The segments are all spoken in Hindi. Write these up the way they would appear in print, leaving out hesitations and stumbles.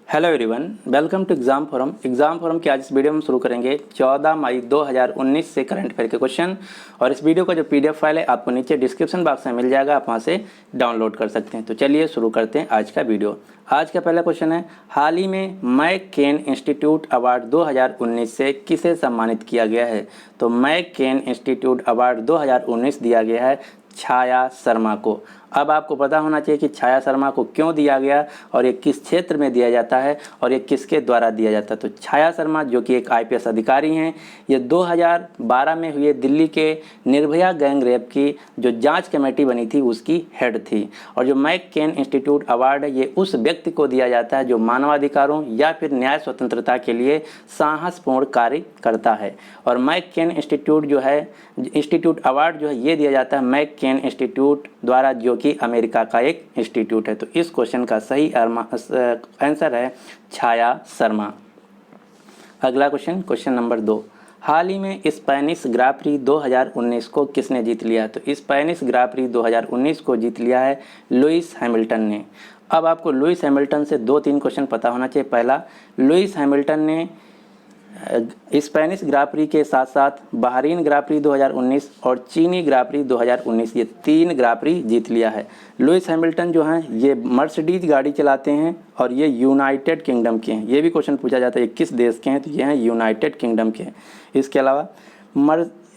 Hello everyone, welcome to exam forum की आज इस वीडियो में शुरू करेंगे 14 मई 2019 से करंट अफेयर के क्वेश्चन। और इस वीडियो का जो पीडीएफ फाइल है आपको नीचे डिस्क्रिप्शन बॉक्स में मिल जाएगा, आप वहां से डाउनलोड कर सकते हैं। तो चलिए शुरू करते हैं आज का वीडियो। आज का पहला क्वेश्चन है, हाल ही में मैक केन इंस्टीट्यूट अवार्ड 2019 से किसे सम्मानित किया गया है? तो मैक केन इंस्टीट्यूट अवार्ड 2019 दिया गया है छाया शर्मा को। अब आपको पता होना चाहिए कि छाया शर्मा को क्यों दिया गया और ये किस क्षेत्र में दिया जाता है और ये किसके द्वारा दिया जाता है। तो छाया शर्मा जो कि एक आईपीएस अधिकारी हैं, ये 2012 में हुए दिल्ली के निर्भया गैंग रेप की जो जांच कमेटी बनी थी उसकी हेड थी। और जो मैक केन इंस्टीट्यूट अवार्ड है ये उस व्यक्ति को दिया जाता है जो मानवाधिकारों या फिर न्याय स्वतंत्रता के लिए साहसपूर्ण कार्य करता है। और मैक केन इंस्टीट्यूट अवार्ड जो है ये दिया जाता है मैक केन इंस्टीट्यूट द्वारा, जो कि अमेरिका का एक इंस्टीट्यूट है। तो इस क्वेश्चन का सही आंसर है छाया शर्मा। अगला क्वेश्चन नंबर 2, हाल ही में स्पेनिश ग्रां-प्री 2019 को किसने जीत लिया? तो स्पेनिश ग्रां-प्री 2019 को जीत लिया है लुइस हैमिल्टन ने। अब आपको लुइस हैमिल्टन से 2-3 क्वेश्चन पता होना चाहिए। पहला, लुइस हैमिल्टन ने स्पेनिश ग्रां-प्री के साथ साथ बहरीन ग्रां-प्री 2019 और चीनी ग्रां-प्री 2019 ये 3 ग्रां-प्री जीत लिया है। लुइस हैमिल्टन जो हैं ये मर्सिडीज गाड़ी चलाते हैं और ये यूनाइटेड किंगडम के हैं। ये भी क्वेश्चन पूछा जाता है ये किस देश के हैं, तो ये हैं यूनाइटेड किंगडम के हैं। इसके अलावा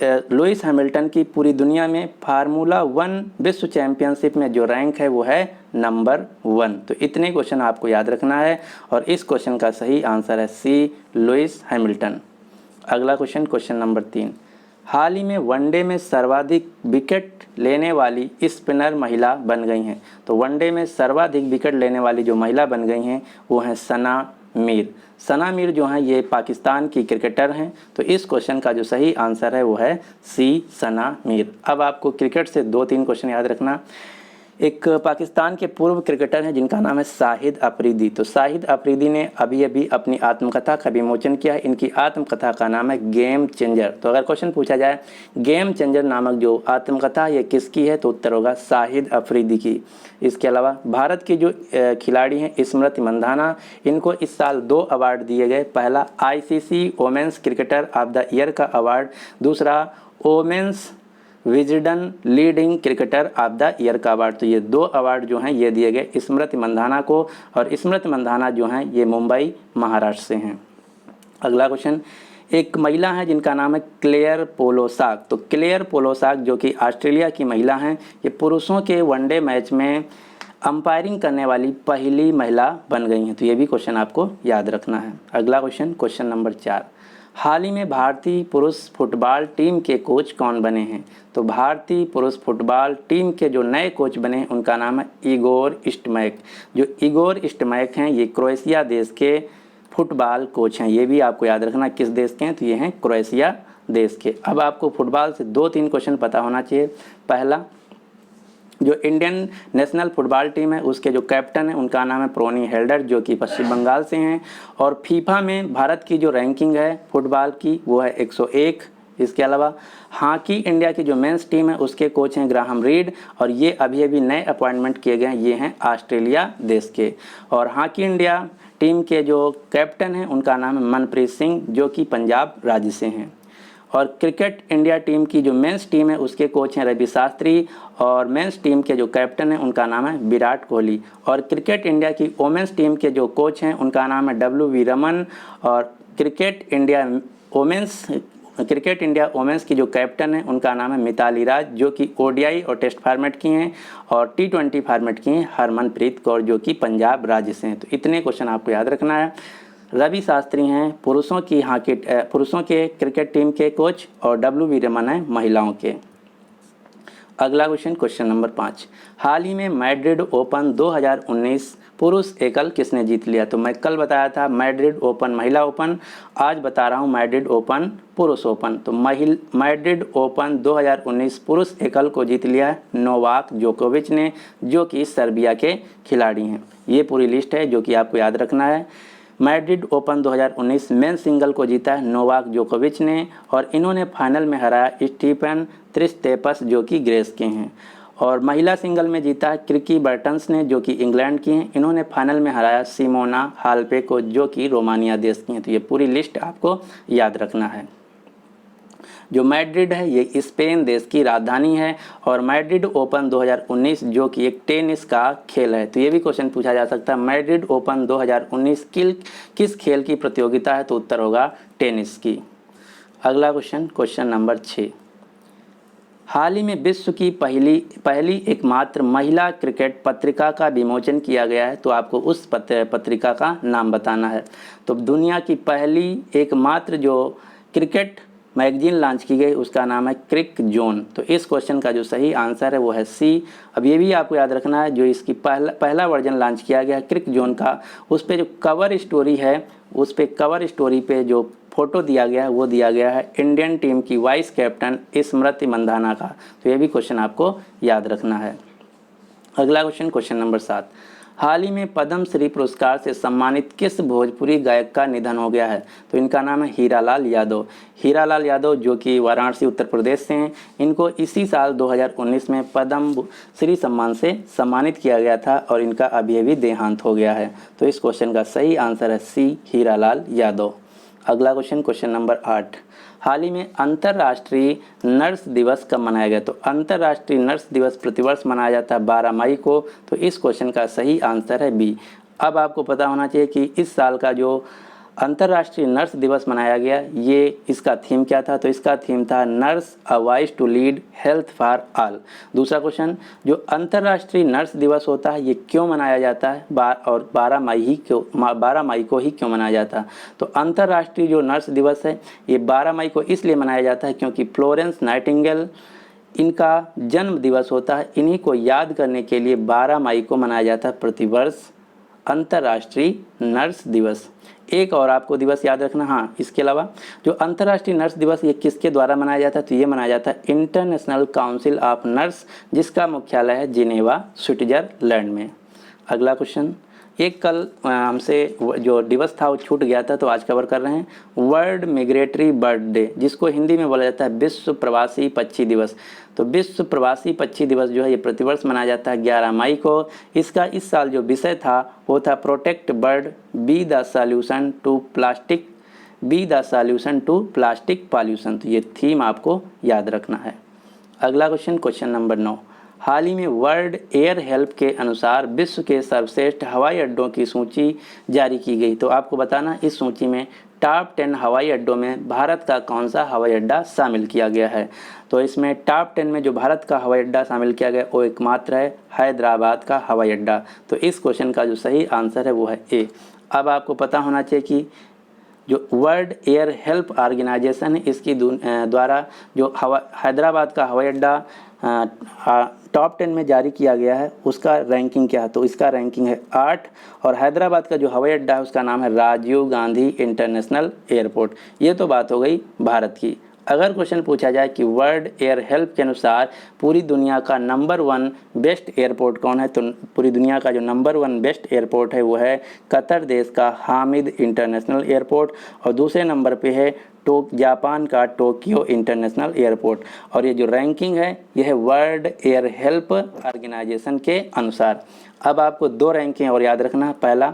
लुइस हैमिल्टन की पूरी दुनिया में फार्मूला 1 विश्व चैंपियनशिप में जो रैंक है वो है नंबर 1। तो इतने क्वेश्चन आपको याद रखना है और इस क्वेश्चन का सही आंसर है सी, लुइस हैमिल्टन। अगला क्वेश्चन नंबर 3, हाल ही में वनडे में सर्वाधिक विकेट लेने वाली स्पिनर महिला बन गई हैं। तो वनडे में सर्वाधिक विकेट लेने वाली जो महिला बन गई हैं वो हैं सना मीर। सना मीर जो हैं ये पाकिस्तान की क्रिकेटर हैं। तो इस क्वेश्चन का जो सही आंसर है वो है सी, सना मीर। अब आपको क्रिकेट से 2-3 क्वेश्चन याद रखना। एक पाकिस्तान के पूर्व क्रिकेटर हैं जिनका नाम है शाहिद अफरीदी। तो शाहिद अफरीदी ने अभी अपनी आत्मकथा का विमोचन किया है। इनकी आत्मकथा का नाम है गेम चेंजर। तो अगर क्वेश्चन पूछा जाए गेम चेंजर नामक जो आत्मकथा ये किसकी है, तो उत्तर होगा शाहिद अफरीदी की। इसके अलावा भारत की जो खिलाड़ी हैं स्मृति मंधाना, इनको इस साल 2 अवार्ड दिए गए। पहला ICC women's cricketer of the year का अवार्ड, दूसरा women's Wisden leading cricketer of the year का अवार्ड। तो ये 2 अवार्ड जो हैं ये दिए गए स्मृति मंधाना को, और स्मृति मंधाना जो हैं ये मुंबई महाराष्ट्र से हैं। अगला क्वेश्चन, एक महिला है जिनका नाम है क्लेयर पोलोसाक। तो क्लेयर पोलोसाक जो कि ऑस्ट्रेलिया की महिला हैं, ये पुरुषों के वनडे मैच में अंपायरिंग करने वाली पहली महिला बन गई हैं। तो ये भी क्वेश्चन आपको याद रखना है। अगला क्वेश्चन नंबर 4, हाल ही में भारतीय पुरुष फुटबॉल टीम के कोच कौन बने हैं? तो भारतीय पुरुष फुटबॉल टीम के जो नए कोच बने हैं उनका नाम है इगोर स्टिमैक। जो इगोर स्टिमैक हैं ये क्रोएशिया देश के फुटबॉल कोच हैं। ये भी आपको याद रखना किस देश के हैं, तो ये हैं क्रोएशिया देश के। अब आपको फुटबॉल से 2-3 क्वेश्चन पता होना चाहिए। पहला, जो इंडियन नेशनल फुटबॉल टीम है उसके जो कैप्टन है उनका नाम है प्रोनी हेल्डर जो कि पश्चिम बंगाल से हैं। और फीफा में भारत की जो रैंकिंग है फुटबॉल की वो है 101। इसके अलावा हॉकी इंडिया की जो मेंस टीम है उसके कोच हैं ग्राहम रीड, और ये अभी नए अपॉइंटमेंट किए गए हैं, ये हैं ऑस्ट्रेलिया देश के। और हॉकी इंडिया टीम के जो कैप्टन हैं उनका नाम है मनप्रीत सिंह जो कि पंजाब राज्य से हैं। और क्रिकेट इंडिया टीम की जो मेंस टीम है उसके कोच हैं रवि शास्त्री, और मेंस टीम के जो कैप्टन हैं उनका नाम है विराट कोहली। और क्रिकेट इंडिया की वोमेंस टीम के जो कोच हैं उनका नाम है WV रमन। और क्रिकेट इंडिया वोमेंस की जो कैप्टन है उनका नाम है मिताली राज जो कि ODI और टेस्ट फॉर्मेट की हैं, और T20 फॉर्मेट की हैं हरमनप्रीत कौर जो कि पंजाब राज्य से हैं। तो इतने क्वेश्चन आपको याद रखना है। रवि शास्त्री हैं पुरुषों के क्रिकेट टीम के कोच, और WV रमन हैं महिलाओं के। अगला क्वेश्चन नंबर 5, हाल ही में मैड्रिड ओपन 2019 पुरुष एकल किसने जीत लिया? तो मैं कल बताया था मैड्रिड ओपन महिला ओपन, आज बता रहा हूँ मैड्रिड ओपन पुरुष ओपन। तो मैड्रिड ओपन 2019 पुरुष एकल को जीत लिया है नोवाक जोकोविच ने जो कि सर्बिया के खिलाड़ी हैं। ये पूरी लिस्ट है जो कि आपको याद रखना है। मैड्रिड ओपन 2019 मेन सिंगल को जीता है नोवाक जोकोविच ने, और इन्होंने फाइनल में हराया स्टीफन त्रिस्तेपस जो कि ग्रीस के हैं। और महिला सिंगल में जीता है क्रिकी बर्टन्स ने, जो कि इंग्लैंड की हैं। इन्होंने फाइनल में हराया सिमोना हालेप को, जो कि रोमानिया देश की हैं। तो ये पूरी लिस्ट आपको याद रखना है। जो मैड्रिड है ये स्पेन देश की राजधानी है, और मैड्रिड ओपन 2019 जो कि एक टेनिस का खेल है। तो ये भी क्वेश्चन पूछा जा सकता है, मैड्रिड ओपन 2019 किस खेल की प्रतियोगिता है? तो उत्तर होगा टेनिस की। अगला क्वेश्चन, क्वेश्चन नंबर 6। हाल ही में विश्व की पहली एकमात्र महिला क्रिकेट पत्रिका का विमोचन किया गया है। तो आपको उस पत्रिका का नाम बताना है। तो दुनिया की पहली एकमात्र जो क्रिकेट मैगजीन लॉन्च की गई उसका नाम है क्रिक जोन। तो इस क्वेश्चन का जो सही आंसर है वो है सी। अब ये भी आपको याद रखना है, जो इसकी पहला वर्जन लॉन्च किया गया है क्रिक जोन का, उस पर जो कवर स्टोरी है, उस पर कवर स्टोरी पे जो फोटो दिया गया है वो दिया गया है इंडियन टीम की वाइस कैप्टन स्मृति मंधाना का। तो ये भी क्वेश्चन आपको याद रखना है। अगला क्वेश्चन, क्वेश्चन नंबर 7। हाल ही में पद्म श्री पुरस्कार से सम्मानित किस भोजपुरी गायक का निधन हो गया है? तो इनका नाम है हीरालाल यादव। हीरालाल यादव जो कि वाराणसी उत्तर प्रदेश से हैं, इनको इसी साल 2019 में पद्म श्री सम्मान से सम्मानित किया गया था, और इनका अभी देहांत हो गया है। तो इस क्वेश्चन का सही आंसर है सी, हीरालाल यादव। अगला क्वेश्चन, क्वेश्चन नंबर 8। हाल ही में अंतर्राष्ट्रीय नर्स दिवस कब मनाया गया? तो अंतर्राष्ट्रीय नर्स दिवस प्रतिवर्ष मनाया जाता है 12 मई को। तो इस क्वेश्चन का सही आंसर है बी। अब आपको पता होना चाहिए कि इस साल का जो अंतर्राष्ट्रीय नर्स दिवस मनाया गया, ये इसका थीम क्या था? तो इसका थीम था nurse a voice to lead health for all. दूसरा क्वेश्चन, जो अंतर्राष्ट्रीय नर्स दिवस होता है ये क्यों मनाया जाता है, और 12 मई को ही क्यों मनाया जाता है? तो अंतर्राष्ट्रीय जो नर्स दिवस है ये 12 मई को इसलिए मनाया जाता है क्योंकि फ्लोरेंस नाइटिंगेल इनका जन्म दिवस होता है। इन्हीं को याद करने के लिए 12 मई को मनाया जाता है प्रतिवर्ष अंतर्राष्ट्रीय नर्स दिवस। एक और आपको दिवस याद रखना, हाँ, इसके अलावा जो अंतर्राष्ट्रीय नर्स दिवस ये किसके द्वारा मनाया जाता है? तो ये मनाया जाता है इंटरनेशनल काउंसिल ऑफ नर्स, जिसका मुख्यालय है जिनेवा, स्विट्जरलैंड में। अगला क्वेश्चन, एक कल हमसे जो दिवस था वो छूट गया था, तो आज कवर कर रहे हैं वर्ल्ड मिग्रेटरी बर्ड डे, जिसको हिंदी में बोला जाता है विश्व प्रवासी पक्षी दिवस। तो विश्व प्रवासी पक्षी दिवस जो है ये प्रतिवर्ष मनाया जाता है 11 मई को। इसका इस साल जो विषय था वो था protect bird, be the solution to plastic pollution. तो ये थीम आपको याद रखना है। अगला क्वेश्चन, क्वेश्चन नंबर 9। हाल ही में वर्ल्ड एयर हेल्प के अनुसार विश्व के सर्वश्रेष्ठ हवाई अड्डों की सूची जारी की गई। तो आपको बताना, इस सूची में टॉप 10 हवाई अड्डों में भारत का कौन सा हवाई अड्डा शामिल किया गया है? तो इसमें टॉप 10 में जो भारत का हवाई अड्डा शामिल किया गया वो एकमात्र है हैदराबाद का हवाई अड्डा। तो इस क्वेश्चन का जो सही आंसर है वो है ए। अब आपको पता होना चाहिए कि जो वर्ल्ड एयर हेल्प ऑर्गेनाइजेशन है इसकी द्वारा जो हैदराबाद का हवाई अड्डा टॉप 10 में जारी किया गया है उसका रैंकिंग क्या है? तो इसका रैंकिंग है 8, और हैदराबाद का जो हवाई अड्डा है उसका नाम है राजीव गांधी इंटरनेशनल एयरपोर्ट। ये तो बात हो गई भारत की। अगर क्वेश्चन पूछा जाए कि वर्ल्ड एयर हेल्प के अनुसार पूरी दुनिया का नंबर 1 बेस्ट एयरपोर्ट कौन है? तो पूरी दुनिया का जो नंबर 1 बेस्ट एयरपोर्ट है वो है कतर देश का हामिद इंटरनेशनल एयरपोर्ट, और दूसरे नंबर पे है जापान का टोक्यो इंटरनेशनल एयरपोर्ट। और ये जो रैंकिंग है ये है वर्ल्ड एयर हेल्प ऑर्गेनाइजेशन के अनुसार। अब आपको 2 रैंकिंग और याद रखना। पहला,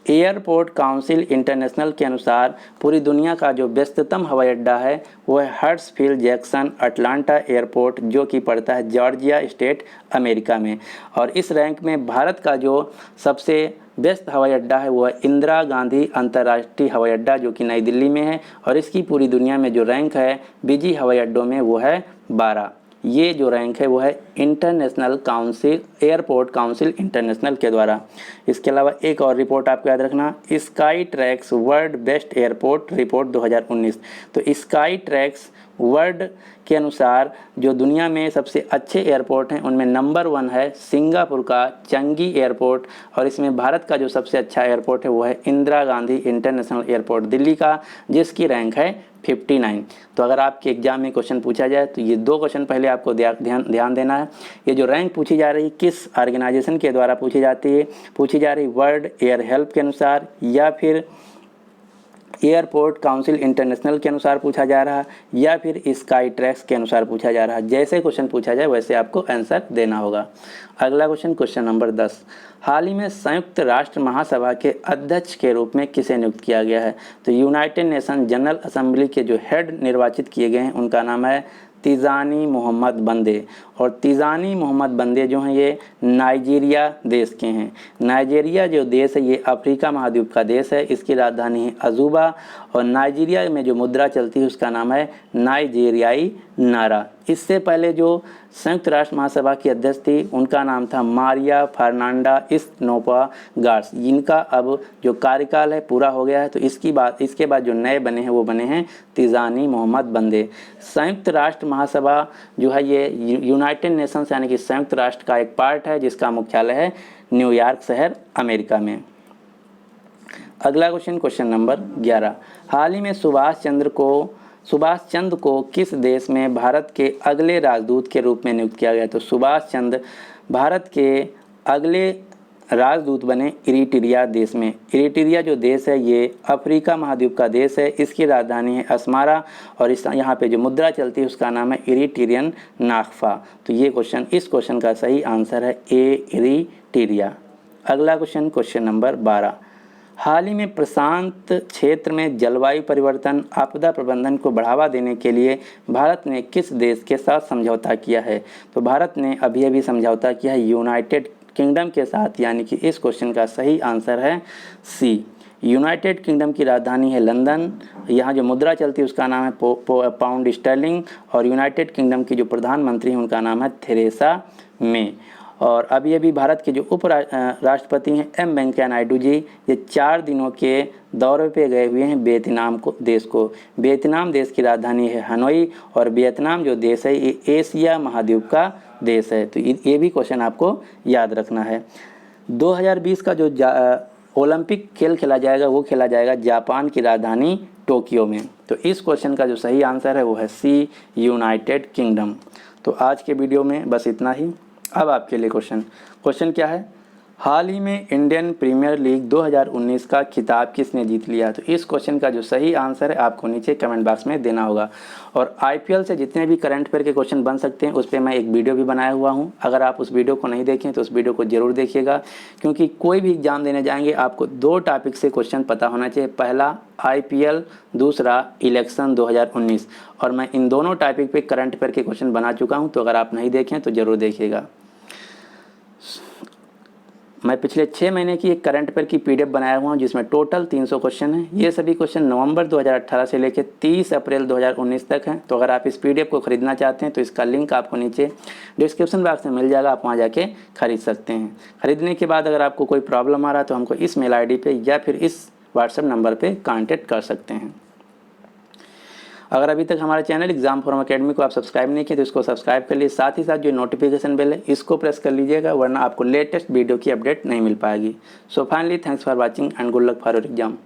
एयरपोर्ट काउंसिल इंटरनेशनल के अनुसार पूरी दुनिया का जो व्यस्ततम हवाई अड्डा है वो है हर्ट्सफील्ड जैक्सन अटलांटा एयरपोर्ट, जो कि पड़ता है जॉर्जिया स्टेट अमेरिका में। और इस रैंक में भारत का जो सबसे बेस्ट हवाई अड्डा है वो है इंदिरा गांधी अंतर्राष्ट्रीय हवाई अड्डा, जो कि नई दिल्ली में है। और इसकी पूरी दुनिया में जो रैंक है निजी हवाई अड्डों में वो है 12। ये जो रैंक है वो है international council, airport council international के द्वारा। इसके अलावा एक और रिपोर्ट आपको याद रखना, sky tracks world best airport report 2019। तो स्काई ट्रैक्स वर्ल्ड के अनुसार जो दुनिया में सबसे अच्छे एयरपोर्ट हैं उनमें नंबर 1 है सिंगापुर का चंगी एयरपोर्ट, और इसमें भारत का जो सबसे अच्छा एयरपोर्ट है वो है इंदिरा गांधी इंटरनेशनल एयरपोर्ट दिल्ली का, जिसकी रैंक है 59। तो अगर आपके एग्जाम में क्वेश्चन पूछा जाए तो ये 2 क्वेश्चन पहले आपको ध्यान देना है। ये जो रैंक पूछी जा रही किस ऑर्गेनाइजेशन के द्वारा पूछी जा रही वर्ल्ड एयर हेल्प के अनुसार या फिर एयरपोर्ट काउंसिल इंटरनेशनल के अनुसार पूछा जा रहा है या फिर स्काई ट्रैक्स के अनुसार पूछा जा रहा है। जैसे क्वेश्चन पूछा जाए वैसे आपको आंसर देना होगा। अगला क्वेश्चन, क्वेश्चन नंबर 10, हाल ही में संयुक्त राष्ट्र महासभा के अध्यक्ष के रूप में किसे नियुक्त किया गया है? तो यूनाइटेड नेशन जनरल असेंबली के जो हेड निर्वाचित किए गए हैं उनका नाम है तिजानी मोहम्मद बंदे। और तिजानी मोहम्मद बंदे जो हैं ये नाइजीरिया देश के हैं। नाइजीरिया जो देश है ये अफ्रीका महाद्वीप का देश है। इसकी राजधानी है अजूबा और नाइजीरिया में जो मुद्रा चलती है उसका नाम है नाइजीरियाई नारा। इससे पहले जो संयुक्त राष्ट्र महासभा की अध्यक्ष थी उनका नाम था मारिया फर्नांडा इस्नोपा गार्स। इनका अब जो कार्यकाल है पूरा हो गया है, तो इसके बाद जो नए बने हैं वो बने हैं तिजानी मोहम्मद बंदे। संयुक्त राष्ट्र महासभा जो है ये यूनाइटेड नेशंस यानी कि संयुक्त राष्ट्र का एक पार्ट है जिसका मुख्यालय है न्यूयॉर्क शहर अमेरिका में। अगला क्वेश्चन, क्वेश्चन नंबर 11, हाल ही में सुभाष चंद्र को किस देश में भारत के अगले राजदूत के रूप में नियुक्त किया गया? तो सुभाष चंद्र भारत के अगले राजदूत बने इरिट्रिया देश में। इरिट्रिया जो देश है ये अफ्रीका महाद्वीप का देश है। इसकी राजधानी है अस्मारा और यहाँ पे जो मुद्रा चलती है उसका नाम है इरिट्रियन नागफा। तो ये इस क्वेश्चन का सही आंसर है ए इरिट्रिया। अगला क्वेश्चन, क्वेश्चन नंबर 12, हाल ही में प्रशांत क्षेत्र में जलवायु परिवर्तन आपदा प्रबंधन को बढ़ावा देने के लिए भारत ने किस देश के साथ समझौता किया है? तो भारत ने अभी समझौता किया है यूनाइटेड किंगडम के साथ, यानी कि इस क्वेश्चन का सही आंसर है सी। यूनाइटेड किंगडम की राजधानी है लंदन। यहाँ जो मुद्रा चलती है उसका नाम है पाउंड स्टर्लिंग और यूनाइटेड किंगडम की जो प्रधानमंत्री हैं उनका नाम है थेरेसा मे। और अभी भारत के जो उप राष्ट्रपति हैं एम वेंकैया नायडू जी, ये 4 दिनों के दौरे पे गए हुए हैं वियतनाम देश को। वियतनाम देश की राजधानी है हनोई और वियतनाम जो देश है ये एशिया महाद्वीप का देश है। तो ये भी क्वेश्चन आपको याद रखना है। 2020 का जो ओलंपिक खेल खेला जाएगा वो खेला जाएगा जापान की राजधानी टोक्यो में। तो इस क्वेश्चन का जो सही आंसर है वो है सी, यूनाइटेड किंगडम। तो आज के वीडियो में बस इतना ही। अब आपके लिए क्वेश्चन क्या है, हाल ही में इंडियन प्रीमियर लीग 2019 का खिताब किसने जीत लिया? तो इस क्वेश्चन का जो सही आंसर है आपको नीचे कमेंट बॉक्स में देना होगा। और आईपीएल से जितने भी करंट अफेयर के क्वेश्चन बन सकते हैं उस पर मैं एक वीडियो भी बनाया हुआ हूं। अगर आप उस वीडियो को नहीं देखें तो उस वीडियो को ज़रूर देखिएगा, क्योंकि कोई भी एग्जाम देने जाएंगे आपको 2 टॉपिक से क्वेश्चन पता होना चाहिए। पहला आईपीएल, दूसरा इलेक्शन 2019। और मैं इन दोनों टॉपिक पे करंट अफेयर के क्वेश्चन बना चुका हूँ, तो अगर आप नहीं देखें तो ज़रूर देखिएगा। मैं पिछले 6 महीने की एक करंट अफेयर की पीडीएफ बनाया हुआ हूँ जिसमें टोटल 300 क्वेश्चन हैं। ये सभी क्वेश्चन नवंबर 2018 से लेकर 30 अप्रैल 2019 तक हैं। तो अगर आप इस पीडीएफ को खरीदना चाहते हैं तो इसका लिंक आपको नीचे डिस्क्रिप्शन बॉक्स में मिल जाएगा, आप वहाँ जाके खरीद सकते हैं। खरीदने के बाद अगर आपको कोई प्रॉब्लम आ रहा है तो हमको इस मेल ID पे या फिर इस व्हाट्सएप नंबर पर कॉन्टेक्ट कर सकते हैं। अगर अभी तक हमारे चैनल एग्जाम फॉरम अकेडमी को आप सब्सक्राइब नहीं किए तो इसको सब्सक्राइब कर लीजिए। साथ ही साथ जो नोटिफिकेशन बेल है इसको प्रेस कर लीजिएगा, वरना आपको लेटेस्ट वीडियो की अपडेट नहीं मिल पाएगी। So finally thanks for watching and good luck for your exam.